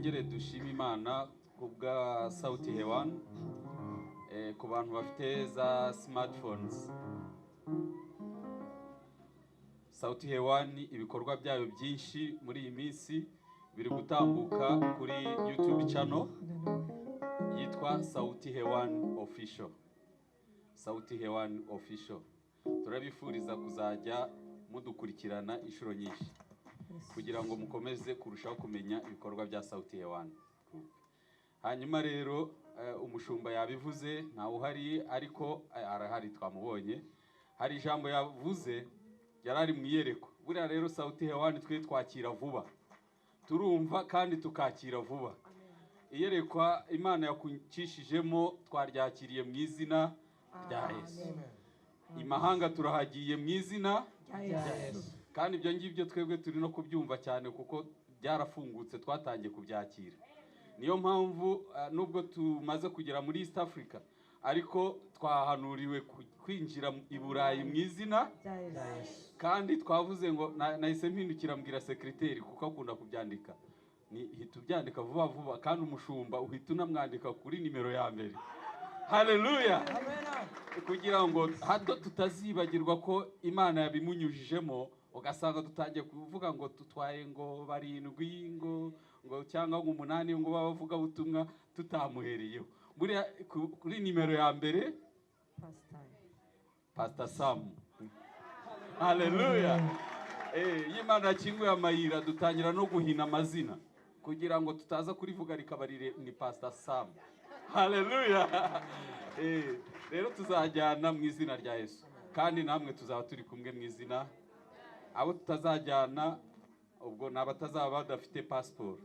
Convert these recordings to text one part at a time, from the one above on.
twongere dushima Imana kubwa Sauti Hewani ku bantu bafite za smartphones. Sauti Hewani ibikorwa byayo byinshi muri iyi minsi biri gutambuka kuri YouTube channel yitwa Sauti Hewani Official. Sauti Hewani Official. Turabifuriza kuzajya mudukurikirana inshuro nyinshi kugira ngo mukomeze kurushaho kumenya ibikorwa bya Sauti Hewani. Hanyuma rero umushumba yabivuze ntawe uhari ariko arahari twamubonye. Hari ijambo yavuze yarari mu iyereko. Buriya rero Sauti Hewani twe twakira vuba. Turumva kandi tukakira vuba. Iyerekwa Imana yakuncishijemo twaryakiriye mu izina rya Yesu. Imahanga turahagiye mu izina rya Yesu. Kandi ibyo ngibyo twebwe turi no kubyumva cyane kuko byarafungutse twatangiye kubyakira. Niyo mpamvu nubwo tumaze kugera muri East Africa ariko twahanuriwe kwinjira i Burayi mu izina rya Yesu. Kandi twavuze ngo nahise mpindukira mbwira secretary kuko akunda kubyandika. Ni hitubyandika vuba vuba kandi umushumba uhita unamwandika kuri nimero ya mbere. Haleluya. Amen. Kugira ngo hato tutazibagirwa ko Imana yabimunyujijemo ugasanga dutangiye kuvuga ngo tutwaye ngo barindwi ngo cyangwa ngo 8 ngo bavuga butumwa tutamuhereyeho. Buriya kuri nimero ya mbere Pastor Sam. Haleluya. Imana yakinguye amayira dutangira no guhina amazina kugira ngo tutaza kurivuga rikabarire ni Pastor Sam. Haleluya. Rero tuzajyana mu izina rya Yesu kandi namwe tuzaba turi kumwe mu izina. Abo tutazajyana ubwo nabatazaba badafite passport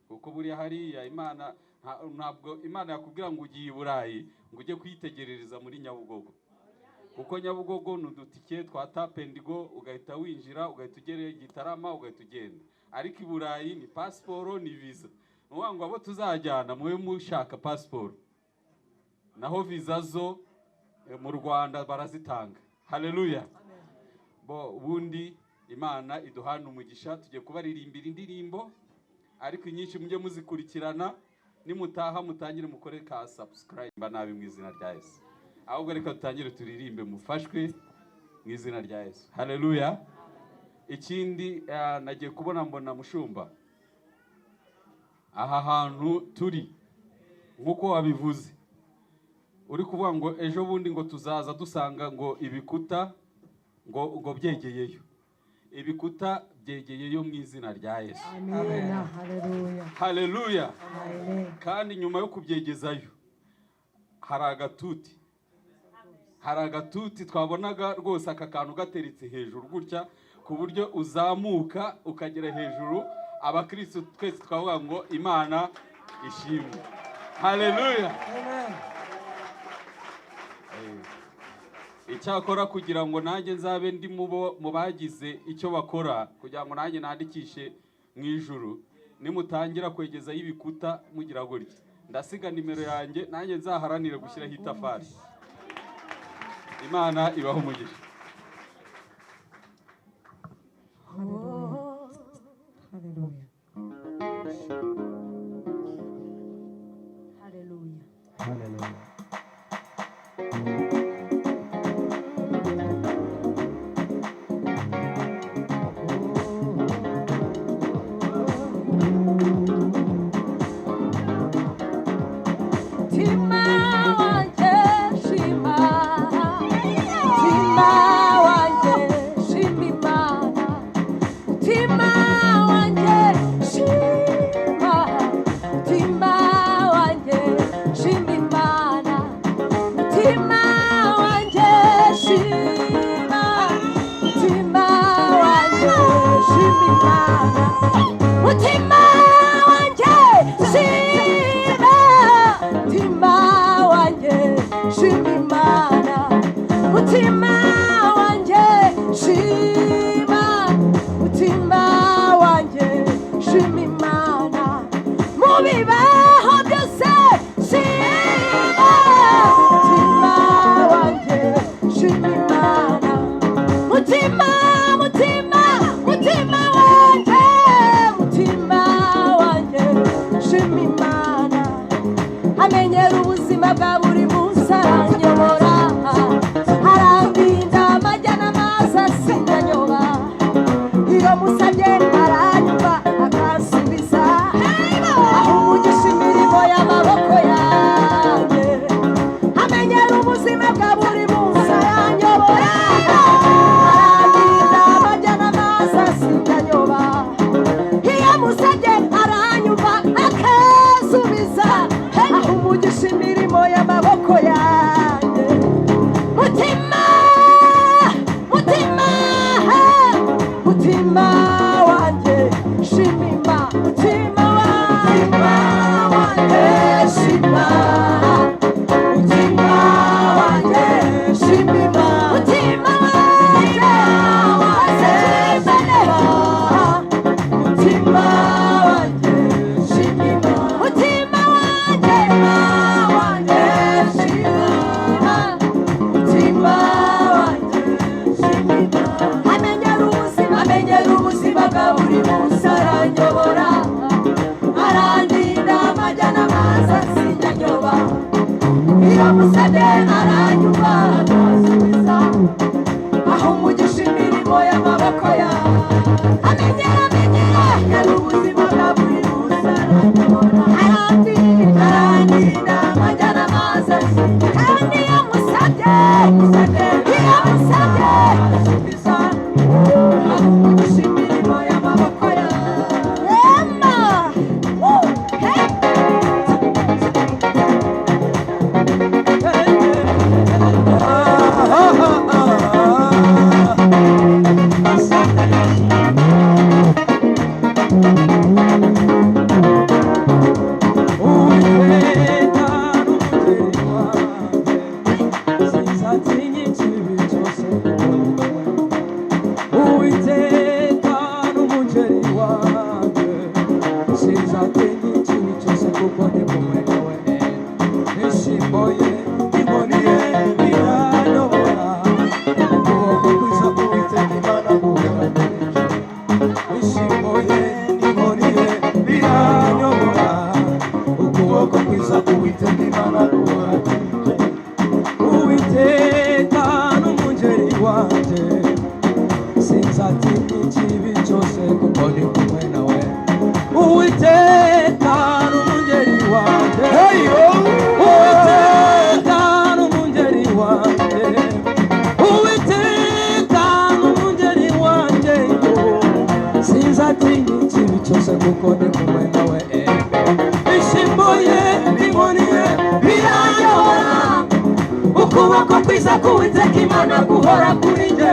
kuko buri hari ya Imana ntabwo Imana yakubwira ngo ugiye i Burayi ngo ujye kwitegerereza muri Nyabugogo kuko Nyabugogo n'udutike twa Tapendigo ugahita winjira ugahita ugere Gitarama ugahita ugenda ariko i Burayi ni passport ni visa. Ngo abo tuzajyana mwe mushaka passport naho visa zo mu Rwanda barazitanga. Haleluya. Ubundi Imana iduhana umugisha tujye kubaririmbira indirimbo ariko inyinshi mujye muzikurikirana nimutaha mutangire mukore ka subscribe nabi mu izina rya Yesu. Ahubwo reka tutangire turirimbe mufashwe mu izina rya Yesu. Haleluya. Ikindi nagiye kubona mbona mushumba aha hantu turi nkuko wabivuze uri kuvuga ngo ejo bundi ngo tuzaza dusanga ngo ibikuta ngo byegeyeyo. Ibikuta byegeyeyo mu izina rya Yesu. Amen. Haleluya. Haleluya. Amen. Kandi nyuma yo kubyegezayo hari agatuti twabonaga rwose aka kantu gateretse hejuru gutya ku buryo uzamuka ukagera hejuru. Abakristo twese twavuga ngo Imana ishimwe. Haleluya. Amen. Icyakora kugira ngo nanjye nzabe ndi mu bagize icyo bakora kugira ngo nanjye nandikishe mu ijuru nimutangira kwegeza y'ibikuta mugira gutya ndasiga nimero yanjye nanjye nzaharanire gushyiraho itafari. Imana ibaho umugisha. Haleluya. Haleluya. Haleluya. Mutima wanje musabye aranyumva ntasubiza aho umugisha imirimo y'amaboko yawe amenyera yari ubuzima bwa buri munsi arandinda amajyana amazi kandi iyo musabye asubiza aho umugisha imirimo y'amaboko yawe ukuboko kwiza k'Uwiteka Imana guhora kuri njye bishyimbo ye n'inkoni ye biranyobora ukuboko kwiza k'Uwiteka Imana guhora kuri njye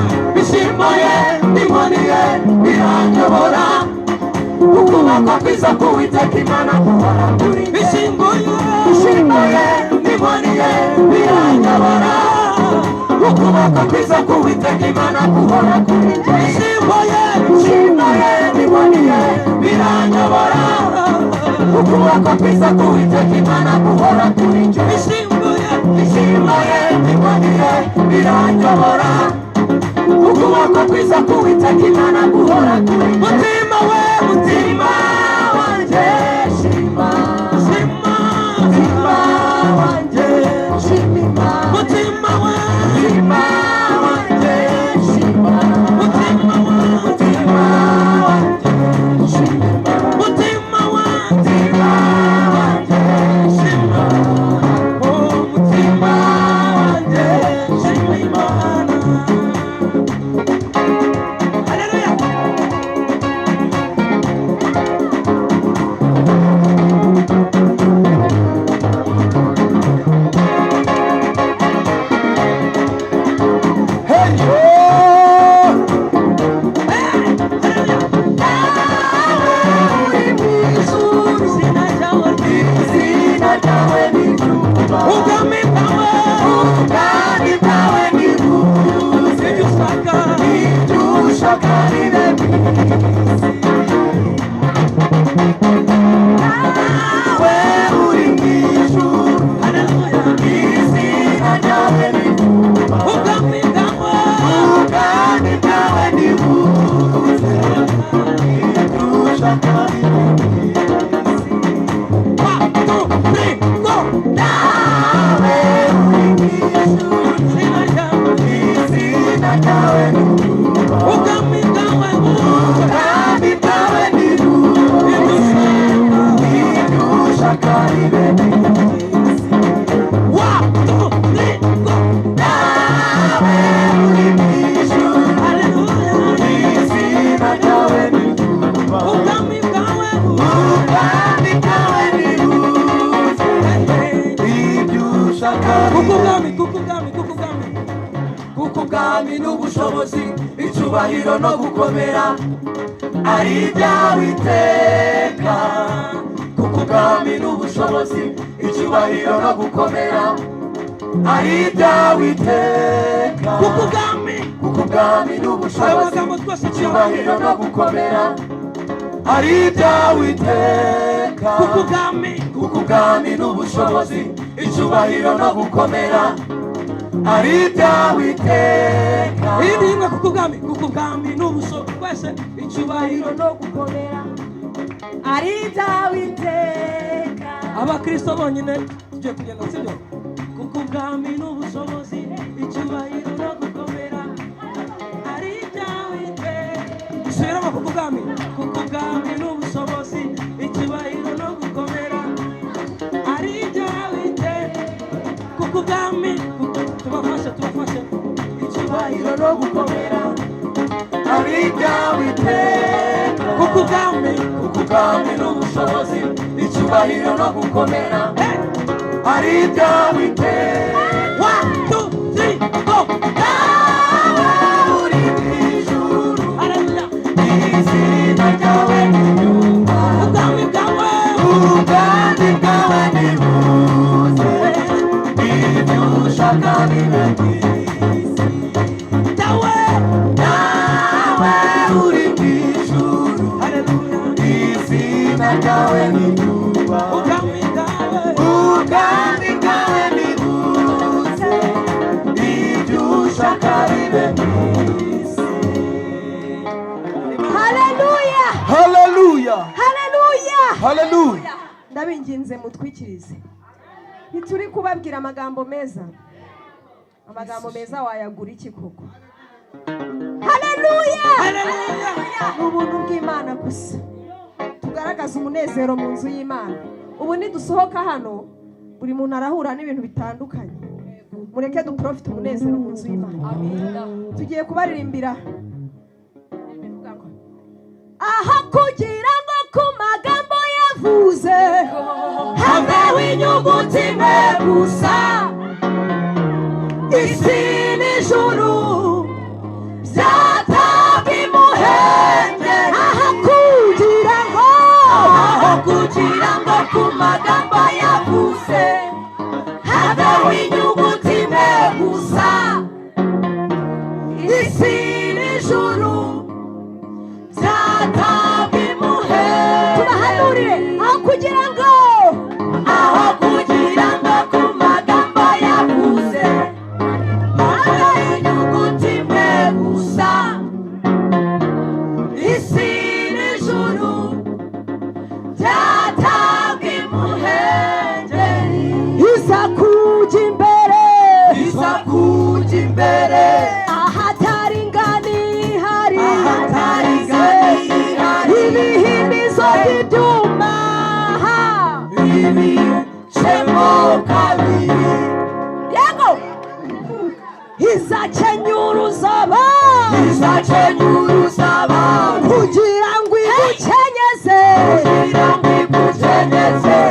bishyimbo ye n'inkoni ye biranyobora ukuboko kwiza k'Uwiteka Imana guhora kuri njye bishyimbo ye n'inkoni ye biranyobora ukuboko kwiza k'Uwiteka Imana guhora kuri njye bishyimbo ye n'inkoni ye biranyobora ukuboko kwiza k'Uwiteka Imana guhora kuri njye bishyimbo ye n'inkoni ye biranyobora ukuboko kwiza k'Uwiteka Imana guhora kuri njye mutima wanjye shima mutima wanjye shima mutima wanjye shima mutima wanjye shima mutima wanjye shima mutima wanjye shima haleluya. Kukugami n'ubushobozi icyubahiro no gukomera ari ibyawe iteka kukugami n'ubushobozi icyubahiro no gukomera ari ibyawe iteka kukugami n'ubushobozi icyubahiro no gukomera ari ibyawe iteka kukugami n'ubushobozi icyubahiro no gukomera ari ibyawe iteka. irindi rimwe kuko ubwami n'ubushobozi twese icyubahiro no gukomera ari ibyawe iteka. abakristo bonyine tugiye kugenda sibyo kuko ubwami n'ubushobozi icyubahiro no gukomera ari ibyawe iteka. dusubiramo kuko ubwami n'ubushobozi icyubahiro no gukomera ari ibyawe iteka. kuko ubwami tubafashe icyubahiro no gukomera ari ibyawe iteka. kuko ubwami n'ubushobozi icyubahiro no gukomera ari ibyawe iteka. 1 2 3 go. Nawe uri mu ijuru, Hallelujah. izina ryawe n'inyuma, ubwami bwawe ubwami bwawe nibuze, ibyo ushaka bibe mu isi. Nawe uri mu ijuru, Hallelujah. izina ryawe n'inyuma, ubwami bwawe ubwami bwawe nibuze, ibyo ushaka bibe mu isi. Haleluya, Hallelujah. haleluya. Hallelujah. Ndabinginze mutwikirize, ntituri kubabwira amagambo meza. Amagambo meza wayagura iki koko? Haleluya, ni ubuntu bw'Imana gusa. Tugaragaza umunezero mu nzu y'Imana. Ubu nidusohoka hano buri muntu arahura n'ibintu bitandukanye. Mureke duprofite umunezero mu nzu y'Imana. Tugiye kubaririmbira aha kugira ngo ku magambo yavuze haveho inyuguti imwe gusa, isi n'ijuru byatabwa imuhenge. Aha kugira ngo ku magambo yavuze haveho inyuguti imwe gusa, isi n'ijuru byatabwa imuhenge. Tubahanurire aho kugira ngo ku magambo yavuze haveho inyuguti imwe gusa, isi n'ijuru byatabwa imuhengeri. Iza kujya imbere ahataringaniye ibihimbizo by'ibyuma bicemo kabiri. Yego izakenyuruza abantu kugira ngo igukenyeze,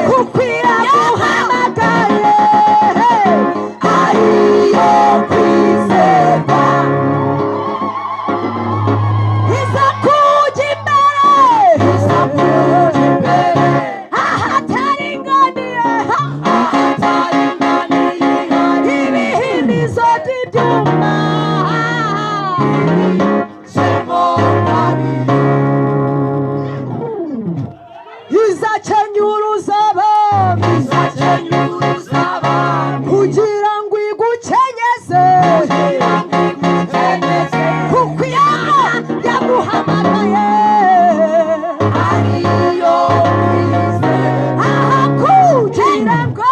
kuko iraguhamagaye ariyo kwizerwa. Iza kujya imbere ahataringaniye ibihimbizo by'ibyuma izakenyuruza abantu kugira ngo igukenyeze, kuko yaguhamagaye ariyo kwizerwa. Aha kugira ngo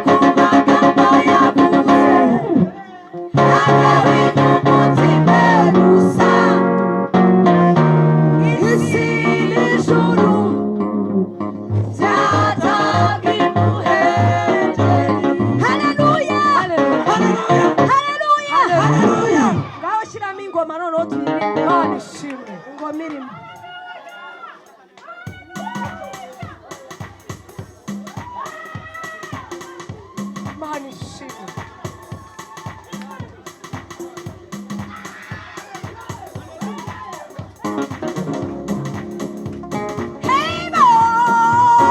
ku magambo yavuze haveho inyuguti imwe gusa, isi n'ijuru byatabwa imuhengeri. Haleluya, haleluya. Ngaho shyiramo ingoma noneho turirimbe. Imana ishimwe, ingoma irimo. Imana ishimwe. Hey, bo!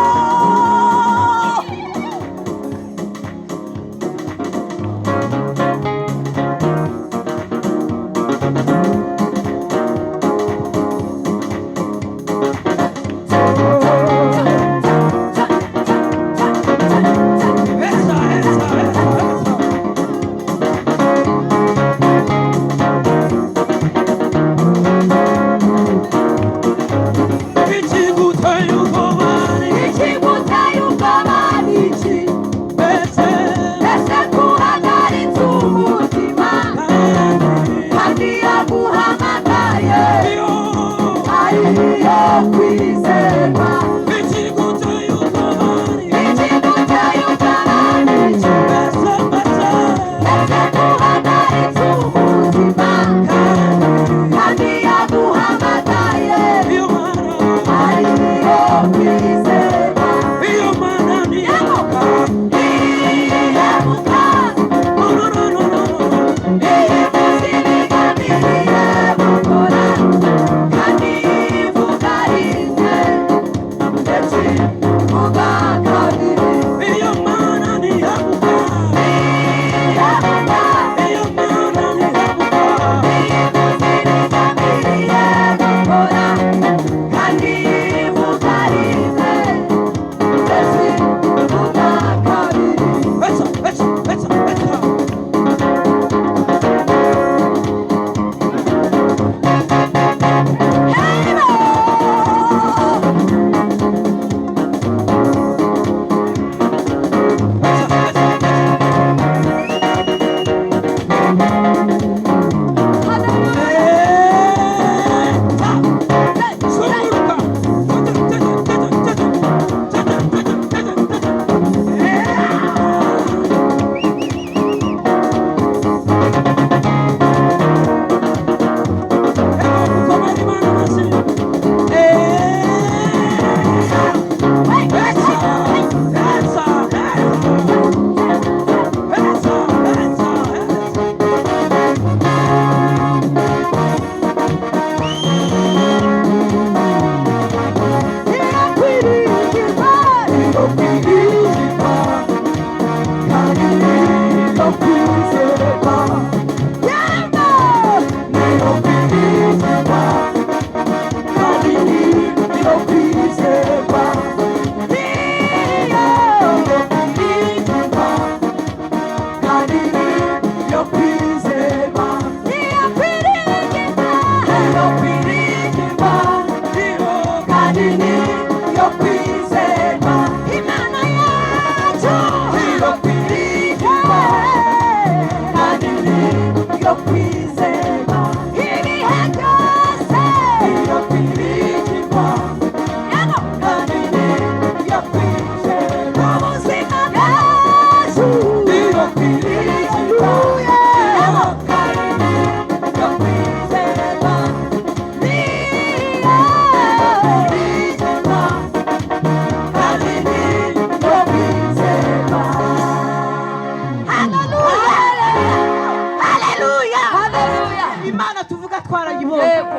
twarayibonye yego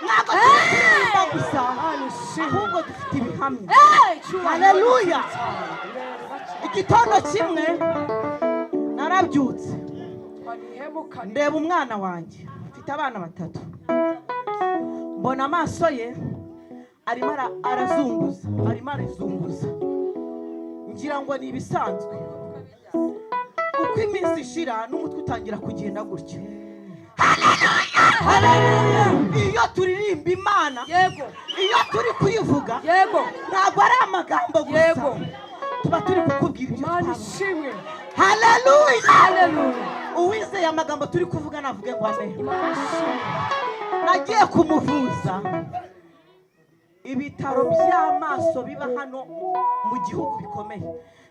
ntabwo turirimba gusa ahubwo dufite ibihamya haleluya igitondo kimwe narabyutse ndeba umwana wanjye mfite abana 3 mbona amaso ye arimo arizunguza ngira ngo ni ibisanzwe uko iminsi ishira n'umutwe utangira kugenda gutyo haleluya iyo turirimba imana yego iyo turi kuyivuga yego ntabwo ari amagambo gusa yego tuba turi kukubwira ibyo Imana twavuze. ishimwe haleluya haleluya uwizeye amagambo turi kuvuga navuge ngo amen Imana ishimwe nagiye kumuvuza ibitaro by'amaso biba hano mu gihugu bikomeye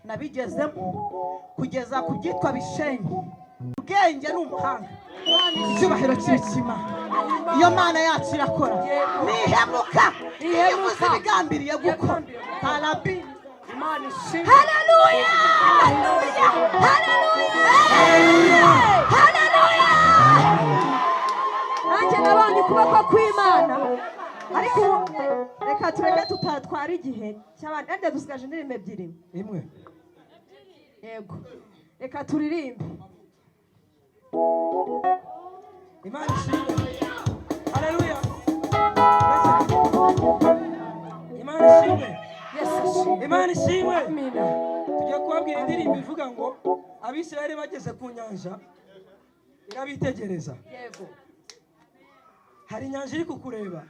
nabigezemo kugeza ku byitwa Bishenyi ubwenge n'umuhanga icyubahiro kirikima iyo mana yacu irakora nihemuka ivuze ibigambiriye gukora harabi Imana ishimwe haleluya haleluya haleluya haleluya nanjye nabonye ukuboko kw'Imana ariko reka tureke tutatwara igihe cy'abandi ende dusigaje indirimbo 2 imwe yego reka turirimbe Imana ishimwe haleluya Imana ishimwe Yesu ashimwe Imana ishimwe amina tugiye kubabwira indirimbo ivuga ngo abisirayeli bageze ku nyanja irabitegereza yego hari inyanja iri kukureba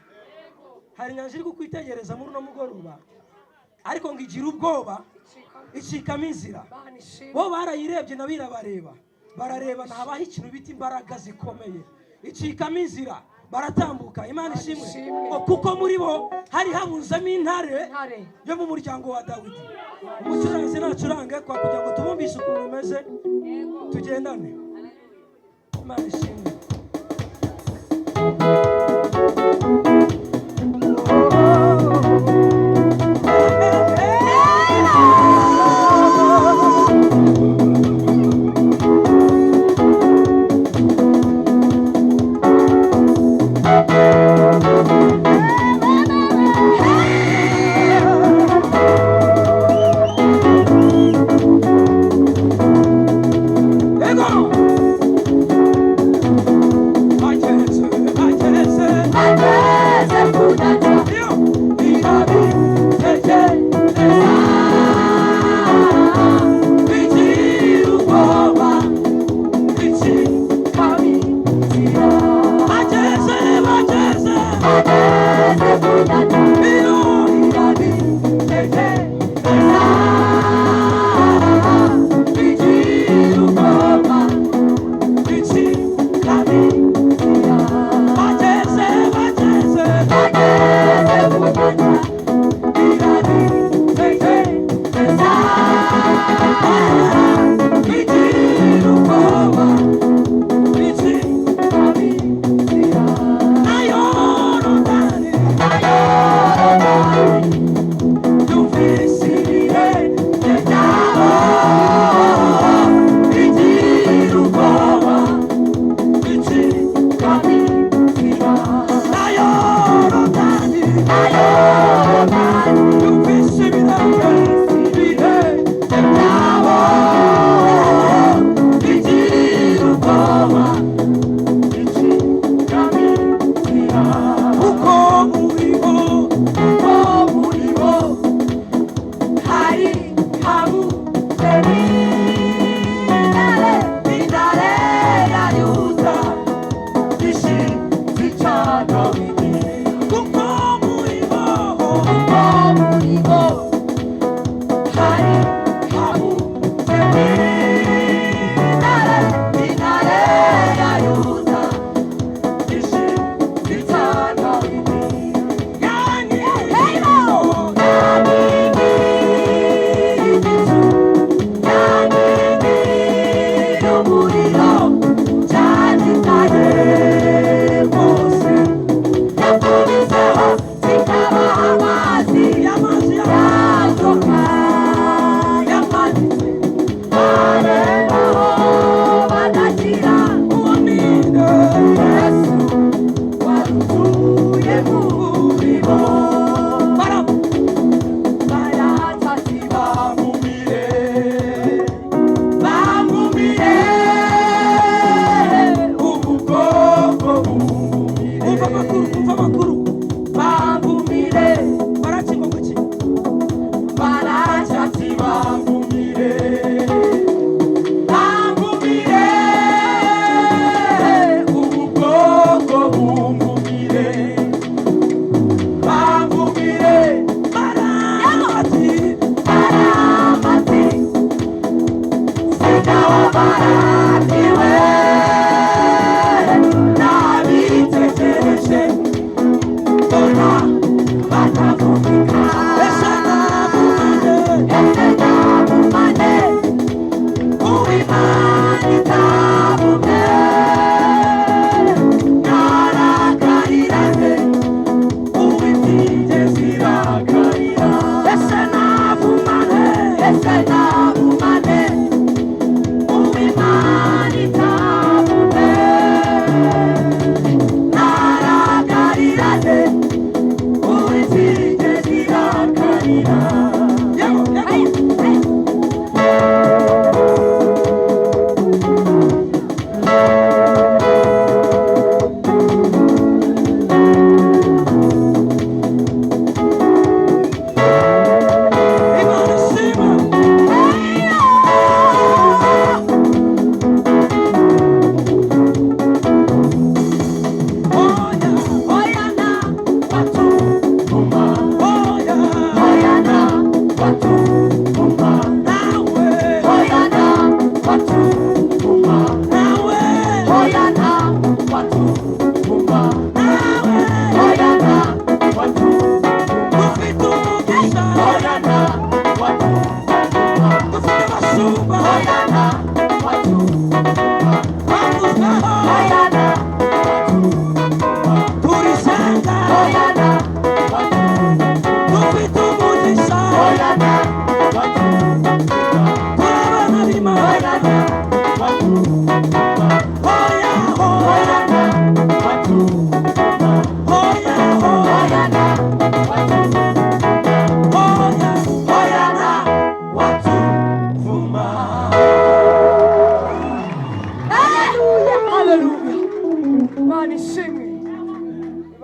hari inyanja iri kukwitegereza muri uno mugoroba ariko ngo igira ubwoba icikamo inzira Imana ishimwe bo barayirebye nabo irabareba barareba ntabaho ikintu bita imbaraga zikomeye icikamo inzira baratambuka Imana ishimwe ngo kuko muri bo hari habunzemo intare yo mu muryango wa Dawidi umucuranzi nacurange kwa kugira ngo tubumvishe ukuntu bimeze tugendane Imana ishimwe Intare ya Yuda, ishi zicana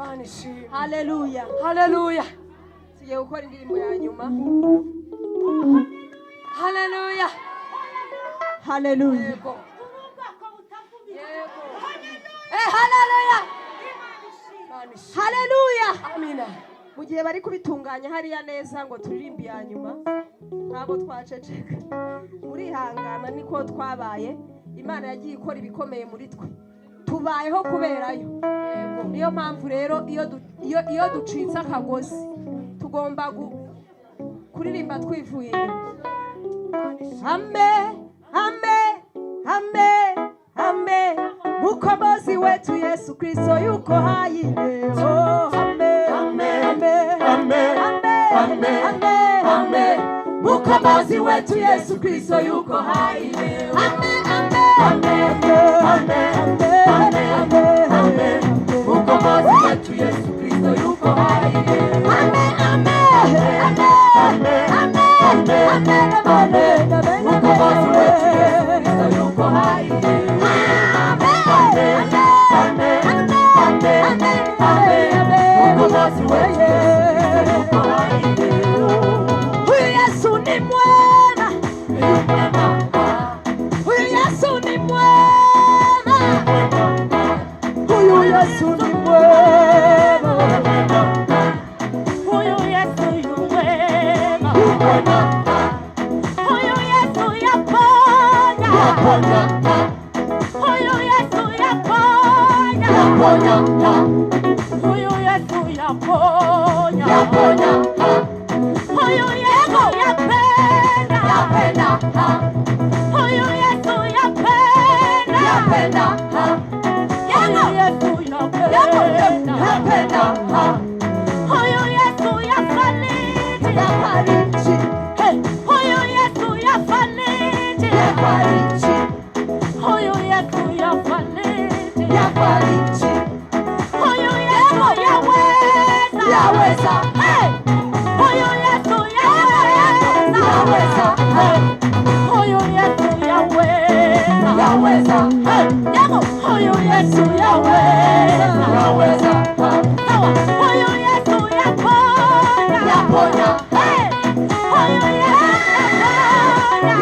Imana ishimwe. haleluya Haleluya. Tugiye gukora indirimbo ya nyuma. Haleluya. haleluya Yego. Haleluya. haleluya Amina. Mu gihe bari kubitunganya hariya neza ngo turirimbe ya nyuma, ntabwo twaceceka. Murihangana, niko twabaye. Imana yagiye ikora ibikomeye muri twe, tubayeho kuberayo. Niyo mpamvu rero iyo ducitse akagozi tugomba kuririmba twivuye inyuma. Ame, ame, ame, ame, Mukombozi wetu Yesu Kristo yuko hai leo. Ame, ame, ame, ame, ame, ame, Mukombozi wetu Yesu Kristo yuko hai leo. Ame, ame, ame, ame, ame, ame, ame, Mukombozi wetu Yesu Kristo yuko hai leo. Ame, ame, ame, ame, ame, ame, Mukombozi wetu Yesu Kristo yuko hai leo. Huyu Yesu ni mwema, huyu Yesu ni mwema, huyu Yesu ni mwema, huyu Yesu yu mwema, huyu Yesu yaponya, huyu Yesu yaponya, huyu Yesu yaponya, huyu Yesu yapenda, huyu Yesu yapenda, huyu Yesu yapenda, huyu Yesu yafariji, huyu Yesu yafariji, huyu Yesu yafariji, huyu Yesu yaweza, huyu Yesu yaweza, huyu Yesu yaweza, huyu Yesu yaweza, huyu Yesu yaponya, huyu Yesu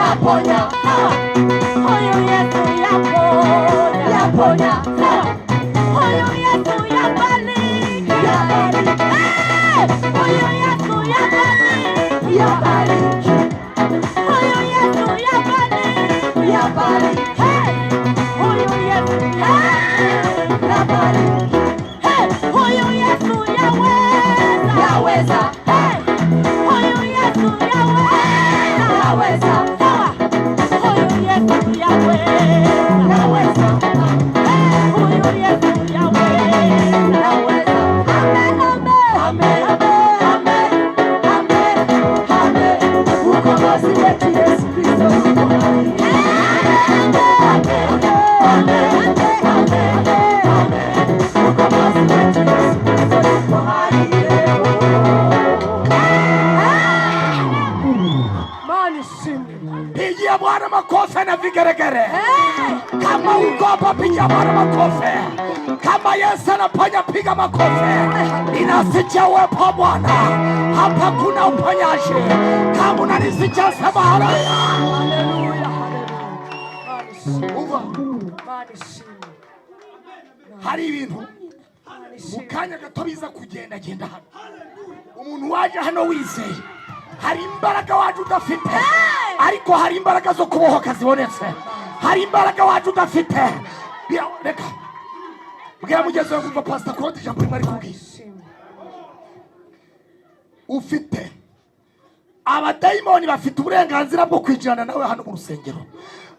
yaponya, huyu Yesu yaponya, huyu Yesu yabariki, huyu Yesu yabariki, huyu Yesu yabariki, huyu Yesu yabariki, huyu Yesu yaweza, huyu Yesu yaweza, huyu Yesu yaweza, huyu Yesu yaweza. Amen, amen, amen, amen, Mukombozi wetu Yesu Kristo yuko hai. Mukombozi wetu Yesu Kristo yuko hai leo. Mani shimwe. Pigia Bwana makofi na vigeregere. Kama uko hapa pigia Bwana makofi. Kama Yesu anafanya piga makofi. Ninasikia uwepo wa Bwana. Hapa kuna uponyaji. Kama unanisikia sema haleluya. Haleluya, haleluya. Mani shimwe. Hari ibintu mukanya gato biza kugenda hano. Umuntu waje hano wizeye. Hari imbaraga waje udafite, ariko hari imbaraga zo kubohoka zibonetse. Hari imbaraga waje udafite. Reka bwira mugenzi wawe kumva Pastor Claude ijambo rimwe ari kubwira. Ufite abadayimoni bafite uburenganzira bwo kwinjirana nawe hano mu rusengero,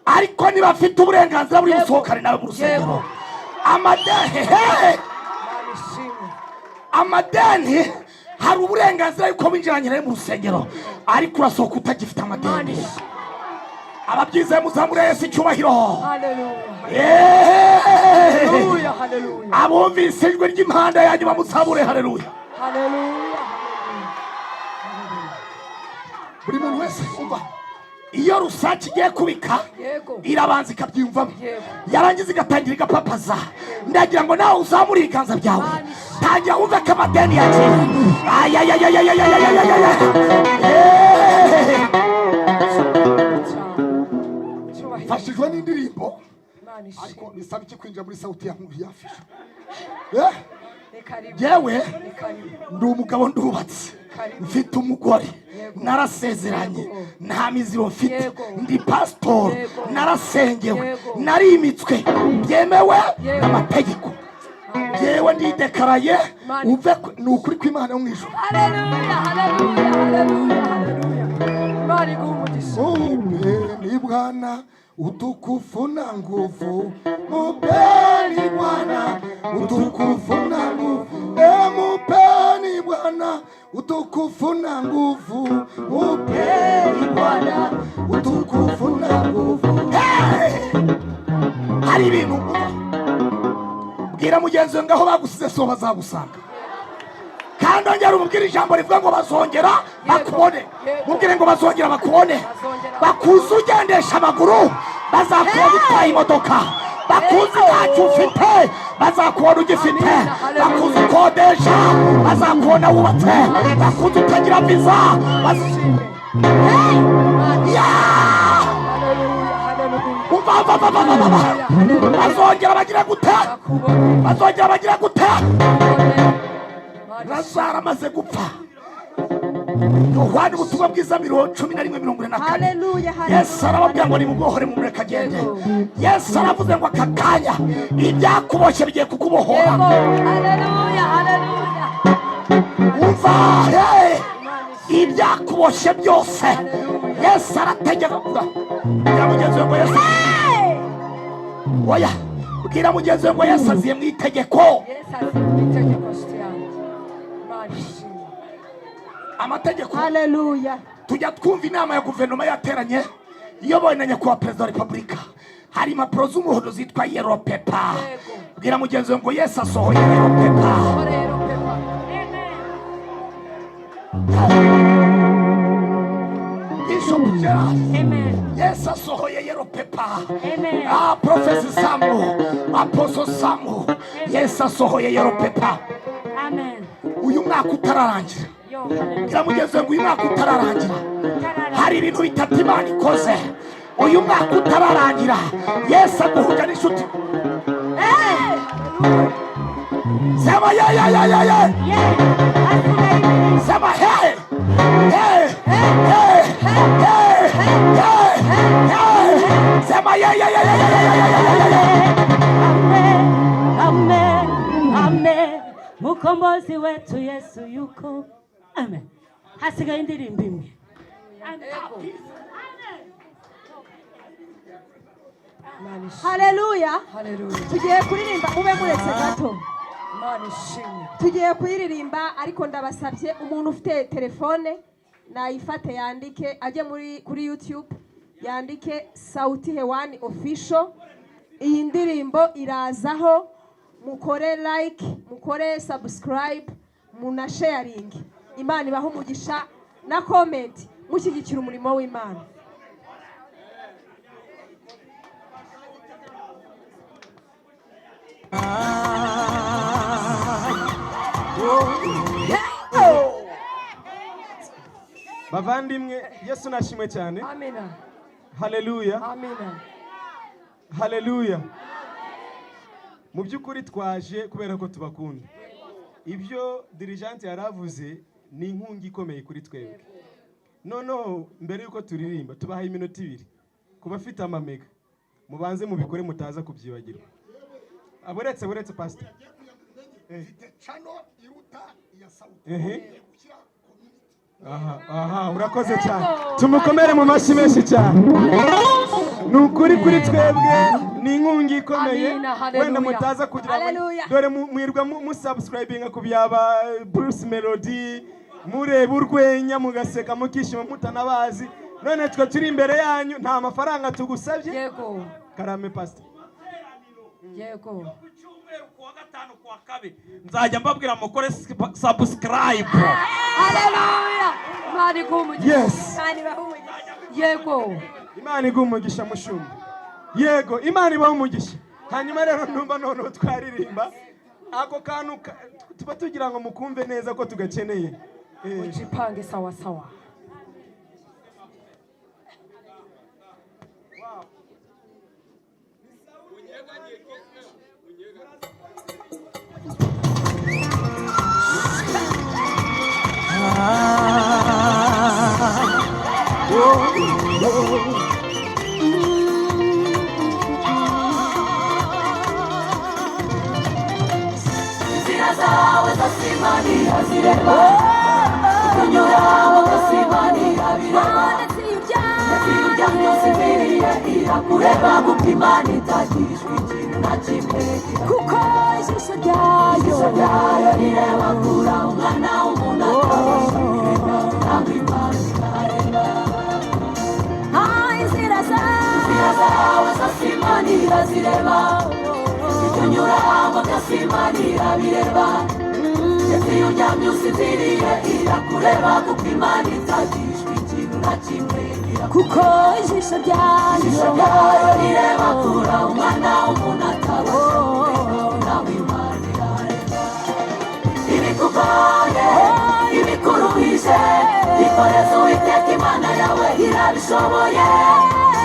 ariko ntibafite uburenganzira buri gusohokana nawe mu rusengero. Amadeni hari uburenganzira yuko binjiranye nawe mu rusengero, ariko urasohoka utagifite amadeni. Ababyize muzamure Yesu icyubahiro. Haleluya, haleluya. Abumvise ijwi ry'impanda yanyu bamuzamure haleluya. Haleluya. Buri muntu wese umva, iyo rusake igiye kubika irabanza ikabyiyumvamo, yarangiza igatangira igapapaza. Ndagira ngo nawe uzamure ibiganza byawe tangira wumve ko amadeni yagiye. Mfashijwe n'indirimbo ariko bisaba iki kwinjira muri sauti ya Fisho. Yewe ndi umugabo ndubatse, mfite umugore, narasezeranye, nta miziro mfite, ndi pastor, narasengewe, narimitswe, byemewe n'amategeko. Yewe ndidekaraye, uve ni ukuri kw'Imana yo mu ijuru. Haleluya, haleluya, haleluya, haleluya. Bari gumugisha. Ni Bwana utukufu na nguvu, mupeni Bwana utukufu na nguvu, mupeni Bwana utukufu na nguvu, mupeni Bwana utukufu na nguvu. Hari ibintu bwira mugenzi wawe ngaho bagusize so bazagusanga, kandi ongera umubwire ijambo rivuga ngo bazongera bakubone. Mubwire ngo bazongera bakubone, bakuze ugendesha amaguru bazakubona utwaye imodoka, bakuze ntacyo ufite bazakubona ugifite, bakuze ukodesha bazakubona wubatse, bakuze utagira viza bazongera bagira gute, bazongera bagira gute. Lazaro amaze gupfa, Yohana ubutumwa bwiza 11:44. Yesu arababwira ngo nimubohore mumureke agende. Yesu aravuze ngo aka kanya ibyakuboshye bigiye kukubohora. Haleluya, haleluya. Umva ibyakuboshye byose Yesu arategeka. Bwira mugenzi wawe ngo Yesu, oya, bwira mugenzi wawe ngo Yesu aziye mu itegeko. Amategeko. Haleluya. Tujya twumva inama ya guverinoma yateranye iyobowe na nyakubahwa perezida wa repubulika, hari impapuro z'umuhondo zitwa yellow paper. Bwira mugenzi wawe ngo Yesu asohoye yellow paper. Bishop Gerard, Yesu asohoye yellow paper. Professor Samu, Apostle Samu, Yesu asohoye yellow paper. Uyu mwaka utararangira, bwira mugenzi wawe ngo uyu mwaka utararangira hari ibintu bitatu Imana ikoze. Uyu mwaka utararangira Yesu aguhuja n'inshuti. Sema ya sema sema ya Amen, amen. Mukombozi wetu Yesu yuko. Amen. Hasigaye indirimbo imwe. Haleluya. Tugiye kuririmba, mube muretse gato. Tugiye kuririmba ariko ndabasabye umuntu ufite telefone nayifate yandike, ajye kuri YouTube yandike Sauti Hewani Official. Iyi ndirimbo irazaho, mukore like, mukore subscribe, muna sharing. Imana ibaho umugisha na comment mushyigikira umurimo w'Imana. Bavandimwe, Yesu nashimwe cyane. Amina. Haleluya. Amina. Haleluya. Mu by'ukuri twaje kubera ko tubakunda. Ibyo dirigente yaravuze ni inkungi ikomeye kuri twebwe. Noneho mbere yuko turirimba tubaha iminota 2 kuba afite amamega mubanze mubikore mutaza kubyibagirwa. Aburetse pastor. Aha, urakoze cyane. Tumukomere mu mashyi menshi cyane. Nukuri kuri twebwe ni inkungi ikomeye. Wenda mutaza kugira dore mwirwa musubscribinga kubyaba Bruce Melody, mureba urwenya mugaseka mukishima mutanabazi. None twe turi imbere yanyu nta mafaranga tugusabye. Yego. Karame pastor. Yego. Kuwa gatanu kuwa kabiri nzajya mbabwira mukore subscribe. Haleluya. Imana igumugisha. Yes. Yego. Imana igumugisha mushumba. Yego, Imana ibaho umugisha. Hanyuma rero ndumva none twaririmba ako kantu tuba tugira ngo mukumve neza ko tugakeneye. ujipange sawa sawa. Inzira zawe zasimani azireba, kunyura zasimani abireba, ndetse byose biriye irakureba gupima nitagishwa ikintu na kimwe, kuko ijisho ryayo rireba kura umwana w'umuntu atabasha kureba, ntabwo Imana ikareba. Inzira zawe zasimani azireba, kunyura zasimani abireba, ndetse iyo uryamye usinziriye irakureba kuko Imana itagishwa ikintu na kimwe, kuko ijisho ryayo rireba kura umwana w'umuntu atabasha kureba, nawe Imana irareba. Ibikugoye ibikuruhije bikoreze Uwiteka Imana yawe irabishoboye,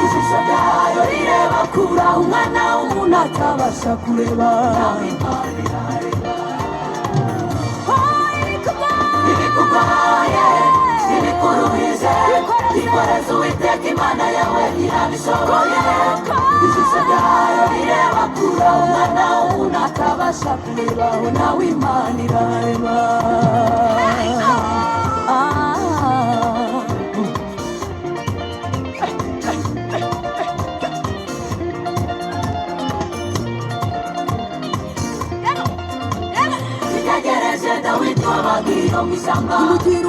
ijisho ryayo rireba kura umwana w'umuntu atabasha kureba, nawe Imana irareba. Ibikugoye ibikuruhije bikoreze Uwiteka Imana yawe irabishoboye, ijisho ryayo rireba kura umwana w'umuntu atabasha kureba, nawe Imana irareba. Itegereje Dawidi wabagiye mu ishyamba, imugira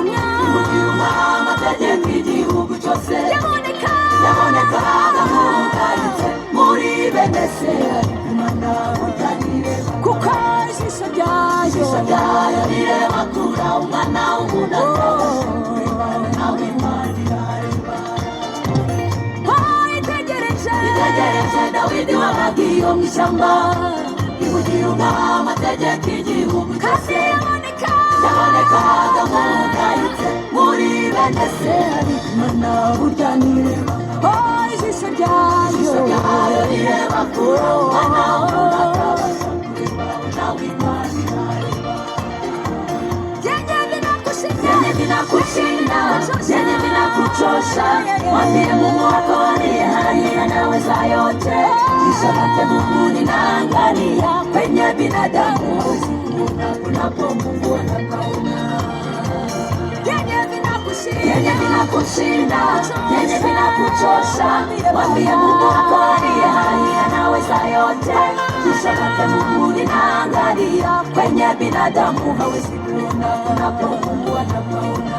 umwami ategeka igihugu cyose, yabonekaga nk'ugaritse muri bene se, ariko Imana utanireba, kuko ijisho ryayo rireba kura umwana w'umuntu atabasha kureba, nawe Imana irareba. Itegereje Dawidi wabagiye mu ishyamba, imugira umwami ategeka igihugu cyose, yabonekaga nk'ugaritse muri bene se, ariko Imana burya nireba. Ijisho ryayo rireba kura umwana w'umuntu atabasha kureba, nawe Imana irareba. Yenye vinakushinda, yenye vinakuchosha, mwambie Mungu wako aliye anaweza yote. Jicho lake Mungu linaangalia kwenye binadamu, hawezi kuona kunapo Mungu anapaona. Yenye vinakushinda, yenye vinakuchosha, mwambie Mungu wako aliye anaweza yote. Jicho lake Mungu linaangalia kwenye binadamu, hawezi kuona kunapo Mungu anapaona.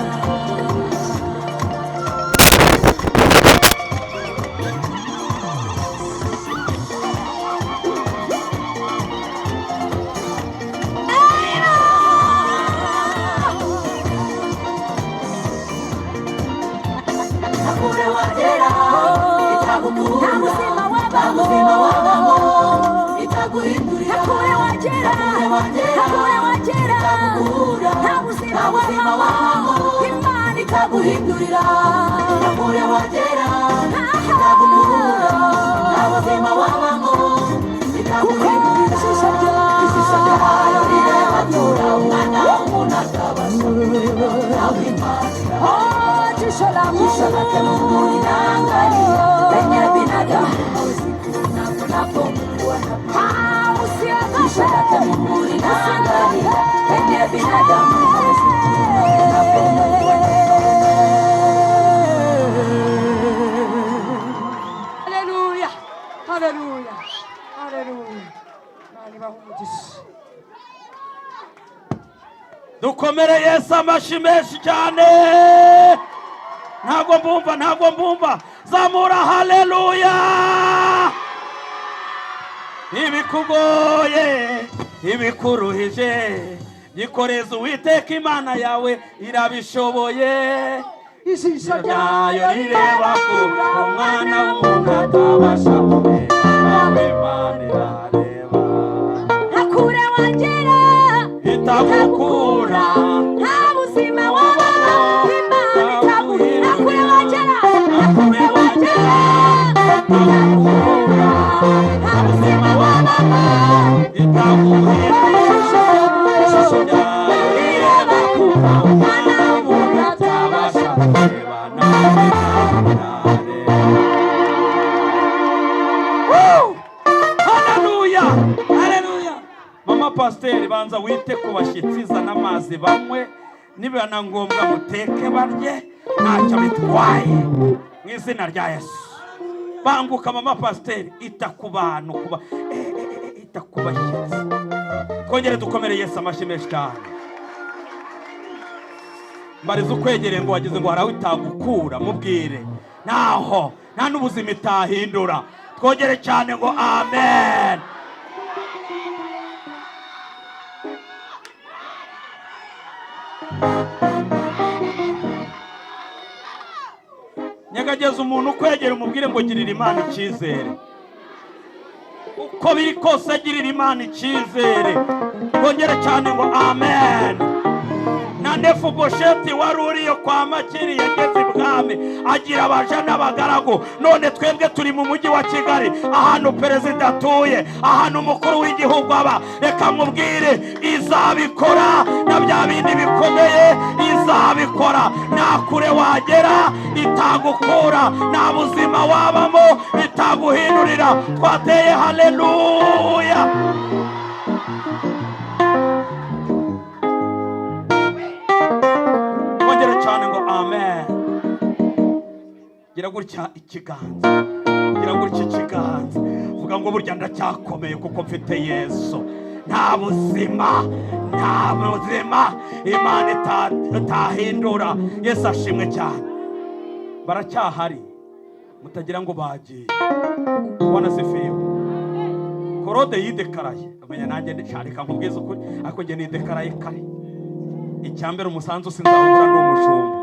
Kure wagera itagukura, nta buzima wabamo itaguhindurira. Kure wagera itagukura, nta buzima wabamo Imana itaguhindurira. Kure wagera itagukura, nta buzima wabamo itaguhindurira. Ijisho ryayo rireba kura umwana w'umuntu atabasha kureba, nawe Imana irareba. Ijisho lake Mungu linaangalia kwenye binadamu, hawezi kuona kunapo Mungu anapaona. Ijisho lake Mungu linaangalia kwenye binadamu, hawezi kuona kunapo Mungu anapaona. Haleluya, haleluya, haleluya. Nani bahumugisha. dukomere Yesu amashyi menshi cyane. ntabwo mbumva zamura haleluya. ibikugoye ibikuruhije gikoreze Uwiteka Imana yawe irabishoboye, ijisho ryayo rireba kure umwana w'umuntu atabasha kureba, nawe Imana irareba. wagera itagukura nta buzima wabamo Imana itaguhira kure wagera kure wagera itagukura nta buzima wabamo itaguhira ishusho ryayo rireba kuva umwana w'umuntu atabasha kureba nawe haleluya haleluya. Mama Pasiteri, banza wite ku bashyitsi, zana amazi banywe, niba na ngombwa muteke barye, ntacyo bitwaye mu izina rya Yesu. Banguka Mama Pasiteri, ita ku bantu, ita ku bashyitsi. Twongere dukomere Yesu amashyi menshi cyane. Mbariza ukwegereye ngo wagize ngo haraho itagukura, mubwire naho nta n'ubuzima itahindura. Twongere cyane ngo amen. Nyagageza umuntu ukwegera umubwire ngo girira Imana icyizere. Uko biri kose girira Imana icyizere. Twongere cyane ngo amen. Na Nefubosheti wari uriyo kwa Makiri yageze ibwami agira abaja n'abagaragu. None twebwe turi mu mujyi wa Kigali, ahantu perezida atuye, ahantu umukuru w'igihugu aba. Reka mubwire izabikora, na bya bindi bikomeye izabikora. Nta kure wagera itagukura, nta buzima wabamo itaguhindurira. Twateye haleluya. Cyane ngo amen. Gira gutya ikiganza, gira gutya ikiganza, vuga ngo burya ndacyakomeye kuko mfite Yesu. Nta buzima Imana itahindura. Yesu ashimwe cyane. Baracyahari, mutagira ngo bagiye. Bwana sifiwe. Korode yidekaraye, amenya nanjye ndashaka nkubwiza ukuri, ariko nge nidekaraye kare. Icyambere umusanzu sinzahura ndi umushumba.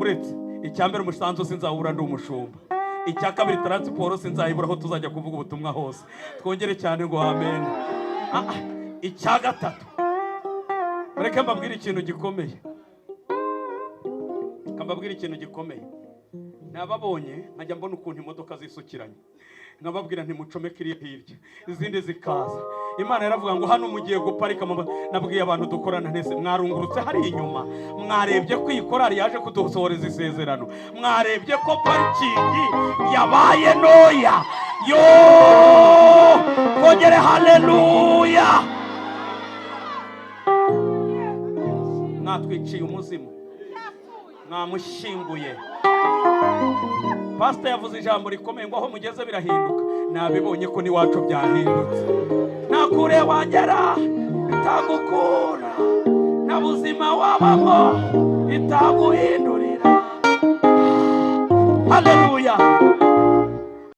Uretse icyambere umusanzu sinzahura ndi umushumba. Icya kabiri transport sinzayibura aho tuzajya kuvuga ubutumwa hose. Twongere cyane ngo amen. Icya gatatu, mureke mbabwire ikintu gikomeye. Kambabwire ikintu gikomeye. Nababonye nkajya mbona ukuntu imodoka zisukiranye. Nkababwira nti mucomeke iriya hirya, izindi zikaza. Imana yaravuga ngo hano mugiye guparika. Nabwiye abantu dukorana nese, mwarungurutse hari inyuma, mwarebye ko iyi korari yaje kudusohoreza isezerano, mwarebye ko parikingi yabaye noya. Yo kongere haleluya. Mwatwiciye umuzimu, mwamushinguye. Pastor yavuze ijambo rikomeye ngo aho mugeze birahinduka. Nabibonye ko n'iwacu byahindutse. Nta kure wagera itagukura, nta buzima wabamo itaguhindurira. Haleluya.